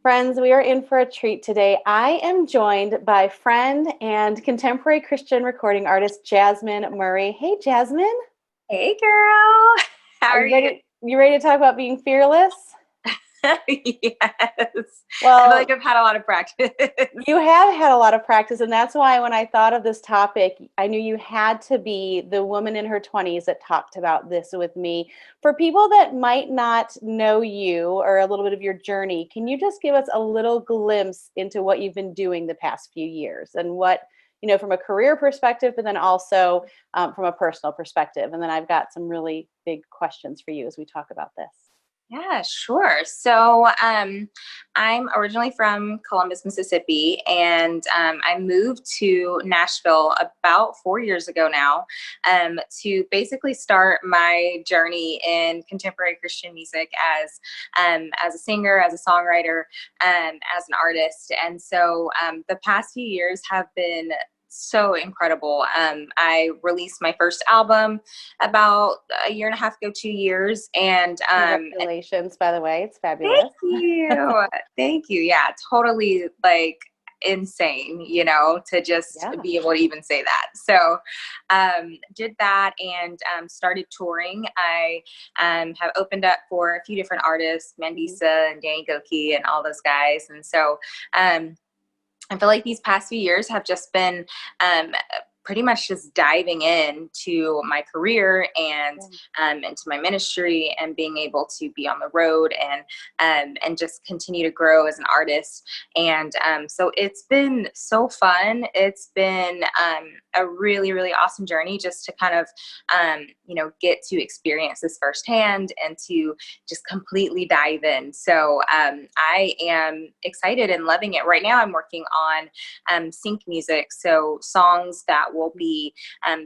Friends, we are in for a treat today. I am joined by friend and contemporary Christian recording artist Jasmine Murray. Hey, Jasmine. Hey girl, how Are are you you? ready? You ready to talk about being fearless? Yes, I feel like Well, I've had a lot of practice. you have had a lot of practice, and that's why when I thought of this topic, I knew you had to be the woman in her 20s that talked about this with me. For people that might not know you or a little bit of your journey, can you just give us a little glimpse into what you've been doing the past few years and what, from a career perspective, but then also from a personal perspective? And then I've got some really big questions for you as we talk about this. Yeah, sure. So, I'm originally from Columbus, Mississippi, and I moved to Nashville about 4 years ago now, to basically start my journey in contemporary Christian music as a singer, as a songwriter, as an artist. And so, the past few years have been so incredible. I released my first album about a year and a half ago, 2 years, and Congratulations, by the way. It's thank fabulous. you. Thank you. Yeah, totally like insane, to just Yeah. be able to even say that. So did that and started touring. I have opened up for a few different artists, Mhm. Mandisa and Danny Goki and all those guys. And so I feel like these past few years have just been pretty much just diving into my career and Yeah. into my ministry and being able to be on the road and just continue to grow as an artist. And so it's been so fun. It's been a really, really awesome journey just to kind of, get to experience this firsthand and to just completely dive in. So I am excited and loving it. Right now I'm working on sync music, so songs that will be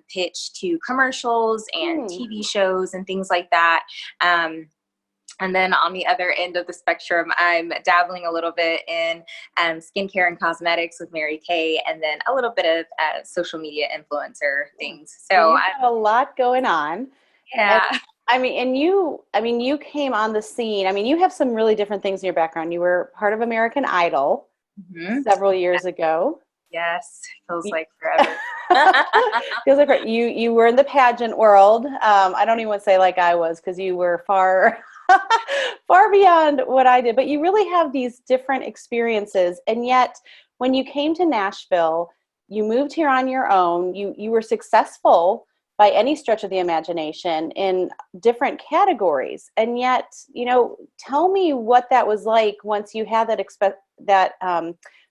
pitched to commercials and Hmm. TV shows and things like that. And then on the other end of the spectrum, I'm dabbling a little bit in skincare and cosmetics with Mary Kay, and then a little bit of social media influencer Yeah. things. So So you've got a lot going on. And yeah. you came on the scene. I mean, you have some really different things in your background. You were part of American Idol Mhm. several years ago. Yes, feels You- like forever. Feels like you were in the pageant world. I don't even want to say like I was because you were far far beyond what I did. But you really have these different experiences, and yet when you came to Nashville, you moved here on your own. You were successful by any stretch of the imagination in different categories, and yet tell me what that was like once you had that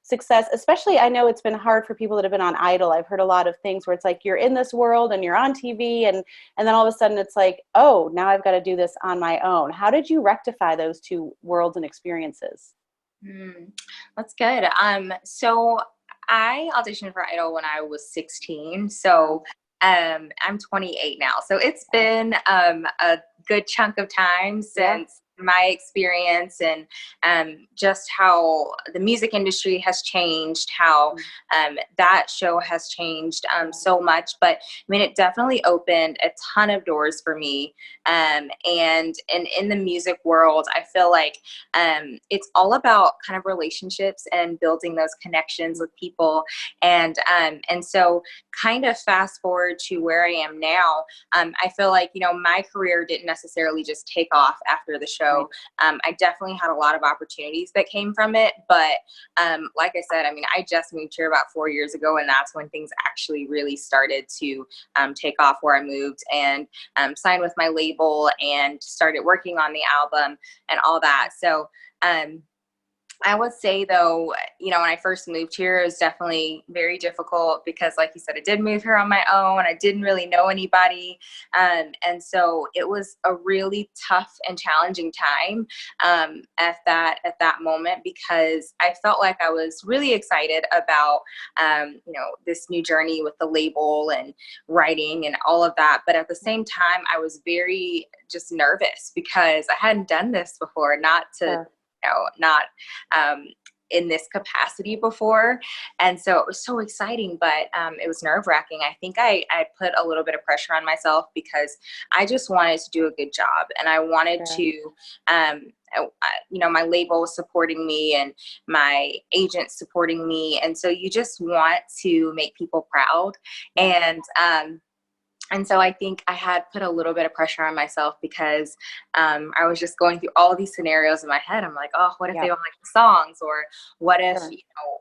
success. Especially, I know it's been hard for people that have been on Idol. I've heard a lot of things where it's like you're in this world and you're on TV, and then all of a sudden it's like, oh, now I've got to do this on my own. How did you rectify those two worlds and experiences? Mm, that's good. So I auditioned for Idol when I was 16. Wow. So I'm 28 now. So it's been a good chunk of time Yeah. since my experience and just how the music industry has changed, how that show has changed Yeah. so much. But I mean, it definitely opened a ton of doors for me. And in the music world, I feel like it's all about kind of relationships and building those connections with people. And so kind of fast forward to where I am now, I feel like, my career didn't necessarily just take off after the show. Right. I definitely had a lot of opportunities that came from it. But like I said, I mean, I just moved here about 4 years ago, and that's when things actually really started to take off where I moved and signed with my label and started working on the album and all that. So I would say though, when I first moved here, it was definitely very difficult because, like you said, I did move here on my own. I didn't really know anybody. And so it was a really tough and challenging time at that moment, because I felt like I was really excited about, this new journey with the label and writing and all of that. But at the same time, I was very just nervous because I hadn't done this before, not to Sure. not um, in this capacity before. And so it was so exciting, but it was nerve-wracking. I think I put a little bit of pressure on myself because I just wanted to do a good job, and I wanted to, my label was supporting me and my agent supporting me. And so you just want to make people proud. And so I think I had put a little bit of pressure on myself because I was just going through all these scenarios in my head. I'm like, oh, what if they don't like the songs? Or what if,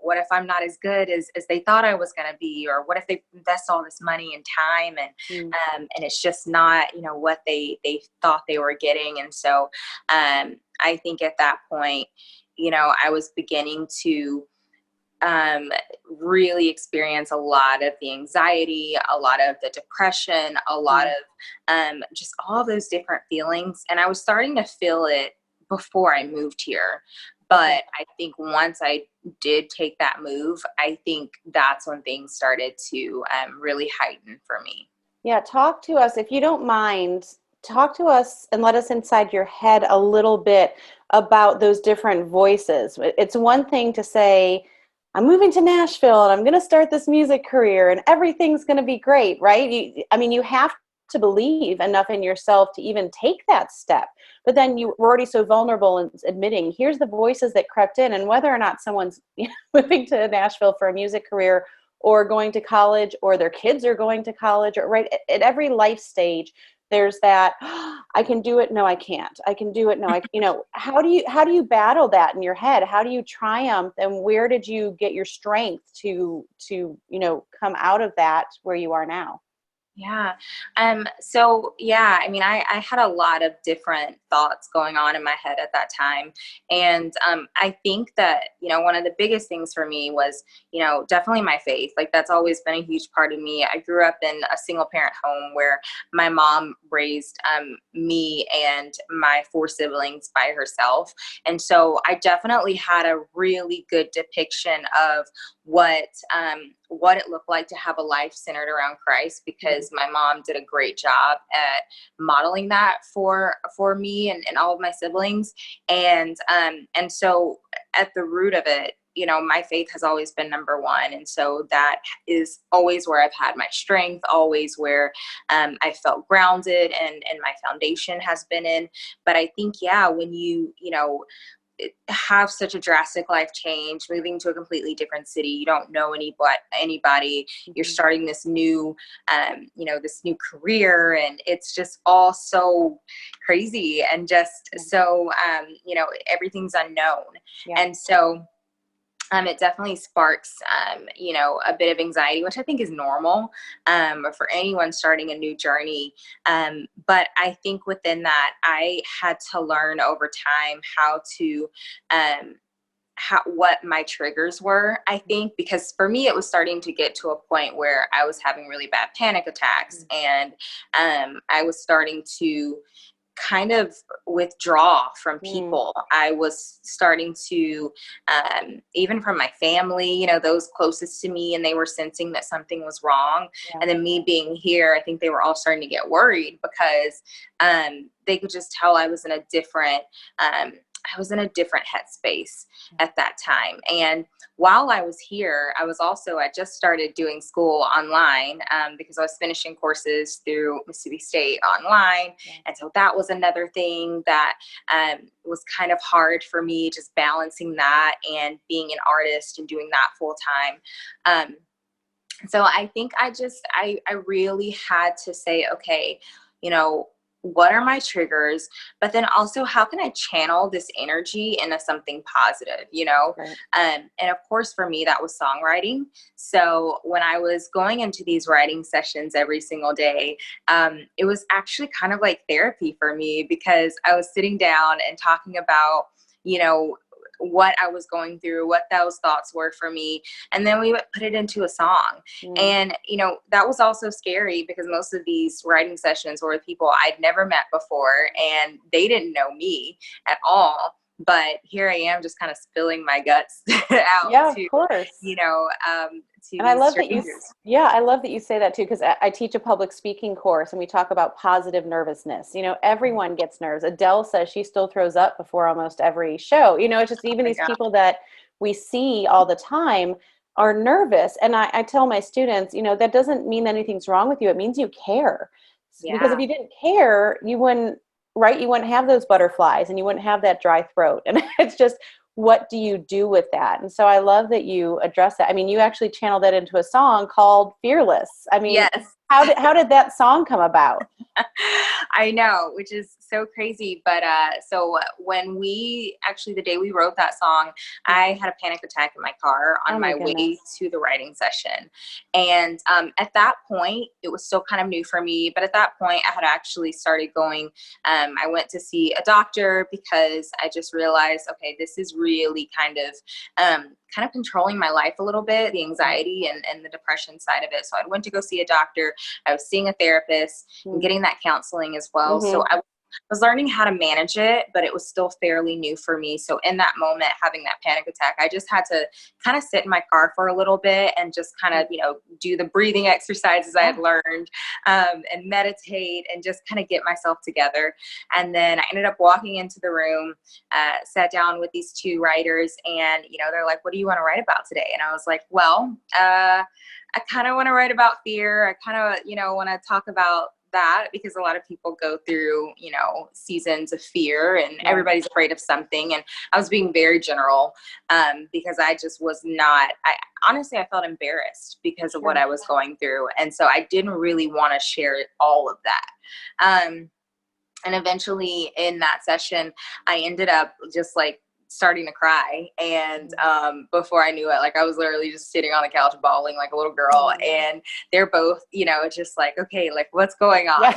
what if I'm not as good as they thought I was going to be? Or what if they invest all this money and time and it's just not, what they thought they were getting. And so I think at that point, I was beginning to really experience a lot of the anxiety, a lot of the depression, a lot of just all those different feelings. And I was starting to feel it before I moved here. But I think once I did take that move, I think that's when things started to really heighten for me. Yeah, talk to us, if you don't mind, talk to us and let us inside your head a little bit about those different voices. It's one thing to say, I'm moving to Nashville and I'm going to start this music career and everything's going to be great, right? You have to believe enough in yourself to even take that step. But then you were already so vulnerable in admitting, here's the voices that crept in, and whether or not someone's moving to Nashville for a music career or going to college or their kids are going to college, or right at every life stage, there's that, oh, I can do it. No, I can't. I can do it. No, how do you battle that in your head? How do you triumph? And where did you get your strength to come out of that where you are now? Yeah. I had a lot of different thoughts going on in my head at that time. And I think that, one of the biggest things for me was, definitely my faith. Like, that's always been a huge part of me. I grew up in a single parent home where my mom raised me and my 4 siblings by herself. And so I definitely had a really good depiction of what it looked like to have a life centered around Christ, because my mom did a great job at modeling that for me and all of my siblings. And so at the root of it, my faith has always been number one. And so that is always where I've had my strength, always where I felt grounded and my foundation has been in. But I think, when you have such a drastic life change, moving to a completely different city, you don't know anybody, you're starting this new this new career, and it's just all so crazy and just so everything's unknown. And so it definitely sparks, a bit of anxiety, which I think is normal for anyone starting a new journey. But I think within that, I had to learn over time how to, what my triggers were, I think, because for me, it was starting to get to a point where I was having really bad panic attacks, and I was starting to kind of withdraw from people. I was starting to, even from my family, those closest to me, and they were sensing that something was wrong. And then me being here, I think they were all starting to get worried because they could just tell I was in a different headspace at that time. And while I was here, I just started doing school online because I was finishing courses through Mississippi State online. And so that was another thing that was kind of hard for me, just balancing that and being an artist and doing that full time. So I think I really had to say, okay, what are my triggers, but then also how can I channel this energy into something positive, and of course for me, that was songwriting. So when I was going into these writing sessions every single day, it was actually kind of like therapy for me, because I was sitting down and talking about, what I was going through, what those thoughts were for me. And then we would put it into a song. And, that was also scary because most of these writing sessions were with people I'd never met before, and they didn't know me at all. But here I am just kind of spilling my guts out of course. To and I love strangers. I love that you say that too, because I teach a public speaking course and we talk about positive nervousness. Everyone gets nerves. Adele says she still throws up before almost every show. It's just even these people that we see all the time are nervous. And I tell my students, that doesn't mean anything's wrong with you. It means you care. Because if Yeah. you didn't care, you wouldn't, right? You wouldn't have those butterflies and you wouldn't have that dry throat. And it's just, what do you do with that? And so I love that you address that. I mean, you actually channeled that into a song called Fearless. I mean, Yes. how did that song come about? I know, which is so crazy. But so when the day we wrote that song, I had a panic attack in my car on my way to the writing session. And at that point, it was still kind of new for me. But at that point, I had actually started going. I went to see a doctor because I just realized, okay, this is really kind of controlling my life a little bit, the anxiety and the depression side of it. So I went to go see a doctor. I was seeing a therapist and getting that counseling as well. So I was learning how to manage it, but it was still fairly new for me. So in that moment, having that panic attack, I just had to kind of sit in my car for a little bit and just kind of, do the breathing exercises I had learned, and meditate and just kind of get myself together. And then I ended up walking into the room, sat down with these two writers, and, they're like, what do you want to write about today? And I was like, well, I kind of want to write about fear. I kind of, want to talk about that because a lot of people go through, seasons of fear and everybody's afraid of something. And I was being very general because I just was not, honestly, I felt embarrassed because of what I was going through. And so I didn't really want to share all of that. And eventually in that session, I ended up just starting to cry. And before I knew it, I was literally just sitting on the couch bawling like a little girl. And they're both, just okay, what's going on,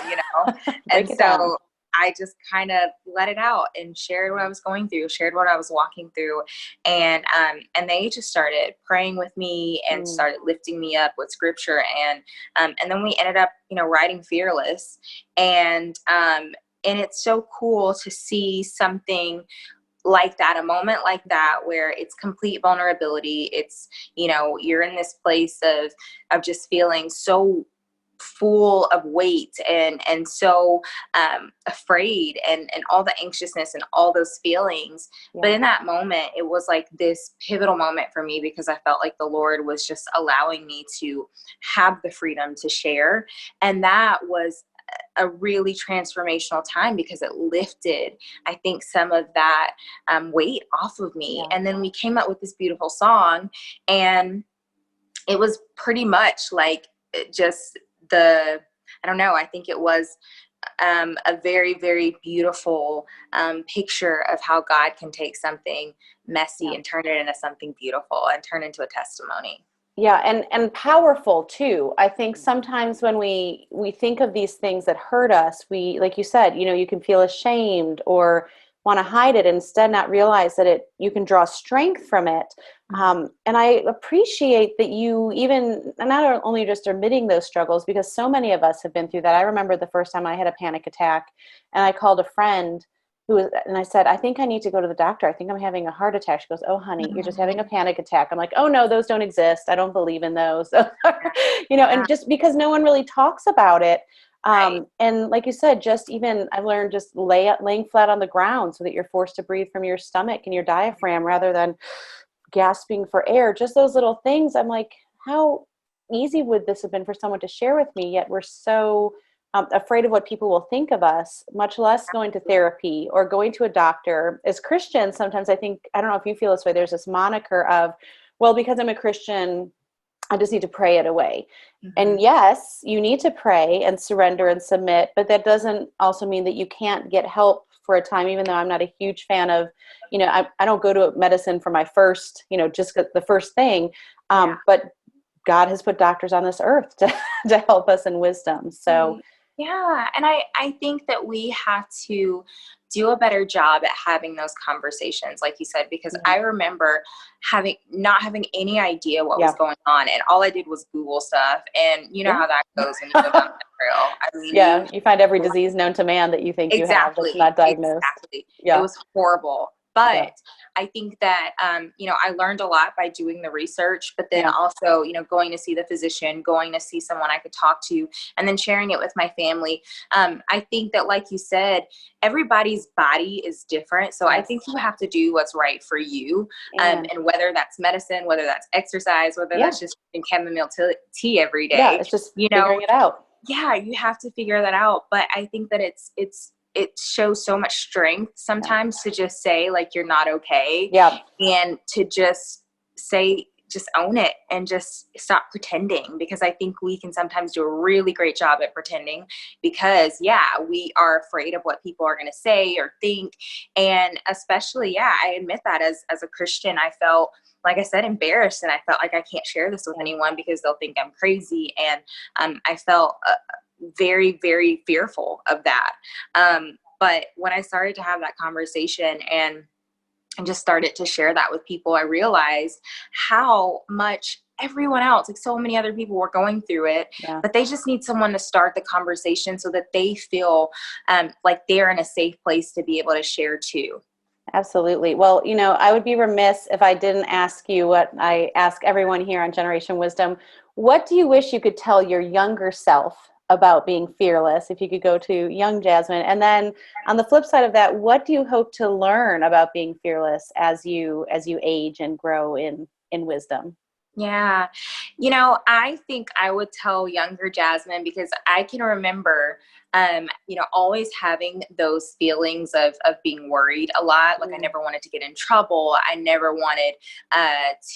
And so I just kind of let it out and shared what I was going through, shared what I was walking through. And they just started praying with me and started lifting me up with scripture. And then we ended up, writing Fearless. And it's so cool to see something like that, a moment like that, where it's complete vulnerability. It's, you're in this place of just feeling so full of weight and so afraid and all the anxiousness and all those feelings. But in that moment, it was this pivotal moment for me because I felt like the Lord was just allowing me to have the freedom to share. And that was a really transformational time because it lifted, I think, some of that weight off of me. And then we came up with this beautiful song, and it was pretty much just I don't know, I think it was a very, very beautiful picture of how God can take something messy and turn it into something beautiful and turn into a testimony. Yeah, and powerful too. I think sometimes when we think of these things that hurt us, we, like you said, you can feel ashamed or want to hide it, instead not realize that you can draw strength from it. And I appreciate that you even not only just admitting those struggles, because so many of us have been through that. I remember the first time I had a panic attack, and I called a friend and I said, I think I need to go to the doctor. I think I'm having a heart attack. She goes, oh, honey, you're just having a panic attack. I'm like, oh, no, those don't exist. I don't believe in those. And just because no one really talks about it. And like you said, just even I've learned just laying flat on the ground so that you're forced to breathe from your stomach and your diaphragm rather than gasping for air. Just those little things. I'm like, how easy would this have been for someone to share with me? Yet we're so afraid of what people will think of us, much less going to therapy or going to a doctor. As Christians, sometimes I think, I don't know if you feel this way, there's this moniker of, well, because I'm a Christian, I just need to pray it away. And yes, you need to pray and surrender and submit, but that doesn't also mean that you can't get help for a time, even though I'm not a huge fan of, I don't go to medicine for my first, just the first thing. But God has put doctors on this earth to help us in wisdom. So yeah. And I think that we have to do a better job at having those conversations, like you said, because I remember not having any idea what was going on. And all I did was Google stuff. And you know how that goes when you go down that trail. I mean, you find every disease known to man that you think you have that's not diagnosed. Exactly. It was horrible. But I think that, I learned a lot by doing the research, but then also, going to see the physician, going to see someone I could talk to, and then sharing it with my family. I think that, like you said, everybody's body is different. So I think you have to do what's right for you. And whether that's medicine, whether that's exercise, whether that's just drinking chamomile tea every day. Yeah, it's just figuring it out. Yeah, you have to figure that out. But I think that it shows so much strength sometimes to just say, like, you're not okay. Yeah. And to just say, just own it and just stop pretending, because I think we can sometimes do a really great job at pretending because we are afraid of what people are going to say or think. And especially, I admit that as a Christian, I felt, like I said, embarrassed, and I felt like I can't share this with anyone because they'll think I'm crazy. And I felt very, very fearful of that. But when I started to have that conversation and just started to share that with people, I realized how much everyone else, like so many other people, were going through it, but they just need someone to start the conversation so that they feel like they're in a safe place to be able to share too. Absolutely. Well, I would be remiss if I didn't ask you what I ask everyone here on Generation Wisdom. What do you wish you could tell your younger self about being fearless, if you could go to young Jasmine? And then on the flip side of that, what do you hope to learn about being fearless as you age and grow in wisdom? Yeah. I think I would tell younger Jasmine, because I can remember, always having those feelings of being worried a lot. Like I never wanted to get in trouble. I never wanted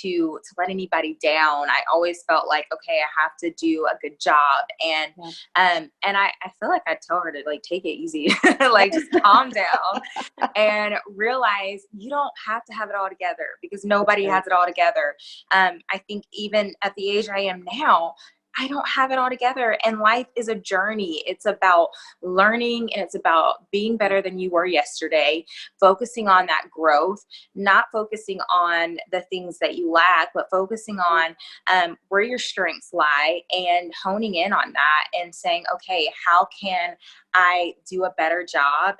to let anybody down. I always felt like, okay, I have to do a good job. And I feel like I tell her to, like, take it easy, like just calm down and realize you don't have to have it all together, because nobody has it all together. I think even at the age I am now, I don't have it all together, and life is a journey. It's about learning, and it's about being better than you were yesterday, focusing on that growth, not focusing on the things that you lack, but focusing on where your strengths lie and honing in on that and saying, okay, how can I do a better job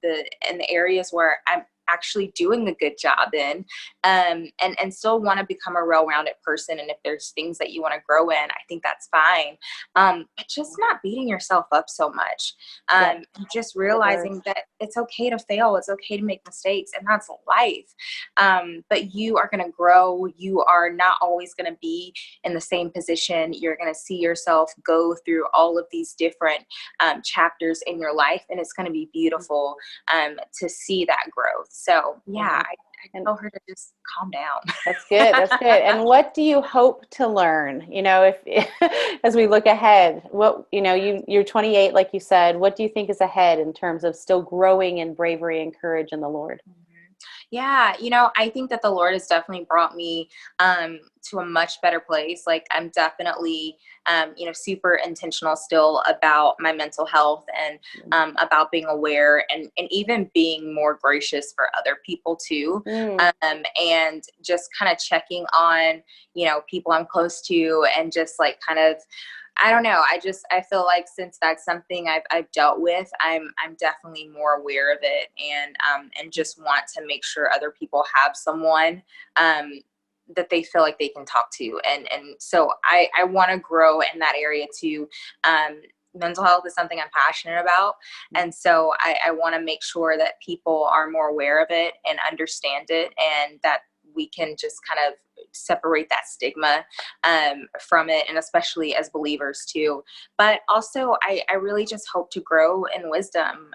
in the areas where I'm actually doing a good job in, and still want to become a well-rounded person. And if there's things that you want to grow in, I think that's fine. But just not beating yourself up so much. Just realizing that it's okay to fail. It's okay to make mistakes, and that's life. But you are going to grow. You are not always going to be in the same position. You're going to see yourself go through all of these different chapters in your life, and it's going to be beautiful to see that growth. So I tell her to just calm down. That's good. That's good. And what do you hope to learn? If as we look ahead, what you're 28, like you said. What do you think is ahead in terms of still growing in bravery and courage in the Lord? Yeah, I think that the Lord has definitely brought me to a much better place. Like I'm definitely, super intentional still about my mental health and about being aware and even being more gracious for other people too. And just kind of checking on, people I'm close to, and just like kind of, I don't know. I feel like since that's something I've dealt with, I'm definitely more aware of it, and just want to make sure other people have someone that they feel like they can talk to, and so I want to grow in that area too. Mental health is something I'm passionate about, and so I want to make sure that people are more aware of it and understand it, and that we can just kind of separate that stigma from it, and especially as believers too. But also I really just hope to grow in wisdom.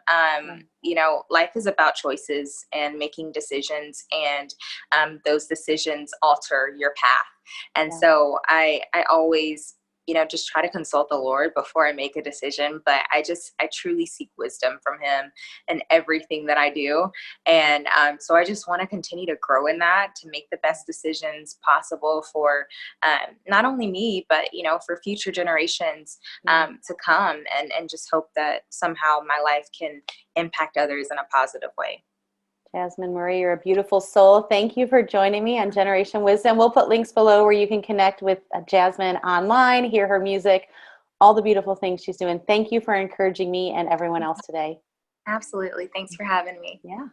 Life is about choices and making decisions, and those decisions alter your path. And so I always just try to consult the Lord before I make a decision. But I truly seek wisdom from him in everything that I do. And so I just want to continue to grow in that, to make the best decisions possible for not only me, but, for future generations to come, and just hope that somehow my life can impact others in a positive way. Jasmine Murray, you're a beautiful soul. Thank you for joining me on Generation Wisdom. We'll put links below where you can connect with Jasmine online, hear her music, all the beautiful things she's doing. Thank you for encouraging me and everyone else today. Absolutely. Thanks for having me. Yeah.